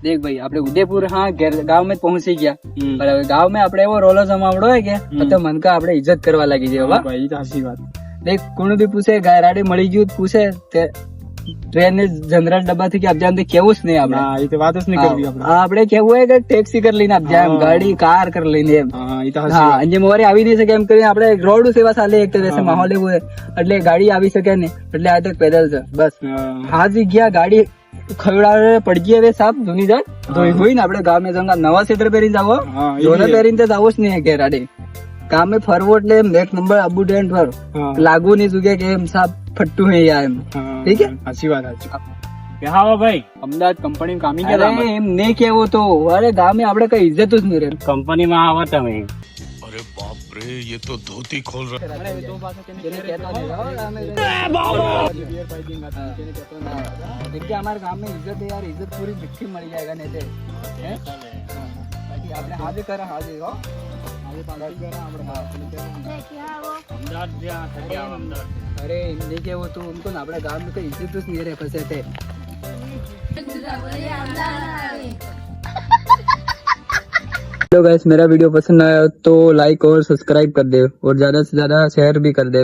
देख भाई આપણે ઉદયપુર હા ગાँव में પહોંચી ગયા બરાબર ગાँव में આપણે એવો રોલો જમાવડો હોય કે તો મન કા આપણે ઇજ્જત કરવા લાગી જાય વાહ ભાઈ તો સાચી વાત. દેખ કોણ બી પૂછે ગાડી મળી ગયું પૂછે તે ટ્રેન ને જનરલ ડબ્બા થી કે આપ જાન કેવું જ નહીં આપણે હા, એ તો વાત જ નહીં કરવી આપણે. આપણે કેવું હોય કે ટેક્સી કરી લઈને આપ જામ ગાડી કાર કરી લઈને એમ હા, એ તો હા સાચી વાત. અને મોરે આવી નહીં શકે એમ કરીને આપણે રોડ સેવા ચાલે એક તો માહોલ એવું હોય એટલે ગાડી આવી શકે ને એટલે આ તો પેદલ છે બસ હા. આ જગ્યા ગાડી ખવડાવે પડી ગઈ હવે સાપ ધોની જાય ધોઈ હોય ને આપણે ગામે જંગા નવા ક્ષેત્ર પહેરીને જાવો હા, એ ધોને બી. પહેરીને તો જાવો જ નહીં કે રાડે ગામે ફરવો એટલે એમ એક નંબર આબુ ડેન્ટ પર હા. લાગુ નહીં ચૂકે કે એમ સાપ ફટ્ટું હે યા એમ હા, ઠીક હે? સાચી વાત સાચી. હા ભાઈ અમદાવાદ કંપની કામી અરે એમ નહીં કેવો તો અરે ગામે આપણે કઈ ઇજ્જત જ નહીં રહે કંપની માં આવો તમે अरे बाप रे ये तो धोती खोल रहा જેને કહેતો નહીં, હો, ગામે જઈને. કેમ કે અમારા ગામમાં ઇજ્જત है यार इज्जत पूरी मिट्टी मर जाएगा नहीं तो हैं? बाकी આપણે હાજર કરે હાજર હો હાજર પાડી કરે આપણે અમદાવાદ જ્યાં થકી આવો અમદાવાદ अरे नहीं क्या वो तो उनको ना अपने गांव में कोई इज्जत तो नहीं रहे फंसे थे हेलो गाइस मेरा वीडियो पसंद आया तो लाइक और सब्सक्राइब कर दे और ज्यादा से ज्यादा शेयर भी कर दे